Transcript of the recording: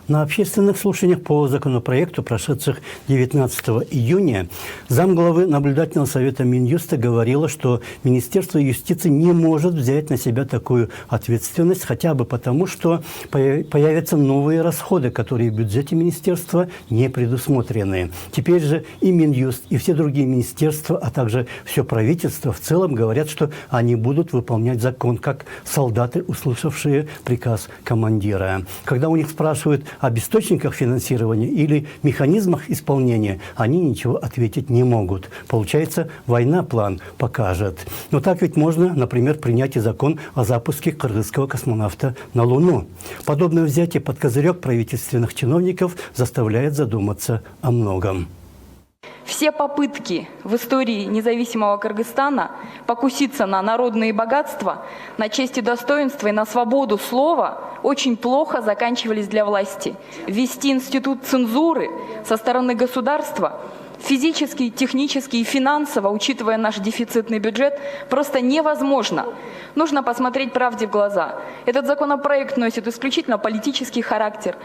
На общественных слушаниях по законопроекту, прошедших 19 июня, замглавы наблюдательного совета Минюста говорила, что Министерство юстиции не может взять на себя такую ответственность, хотя бы потому, что появятся новые расходы, которые в бюджете министерства не предусмотрены. Теперь же и Минюст, и все другие министерства, а также все правительство в целом говорят, что они будут выполнять закон, как солдаты, услышавшие приказ командира. Когда у них спрашивают об источниках финансирования или механизмах исполнения, они ничего ответить не могут. Получается, война-план покажет. Но так ведь можно, например, принять и закон о запуске кыргызского космонавта на Луну. Подобное взятие под козырек правительственных чиновников заставляет задуматься о многом. Все попытки в истории независимого Кыргызстана покуситься на народные богатства, на честь и достоинство и на свободу слова очень плохо заканчивались для власти. Ввести институт цензуры со стороны государства физически, технически и финансово, учитывая наш дефицитный бюджет, просто невозможно. Нужно посмотреть правде в глаза. Этот законопроект носит исключительно политический характер.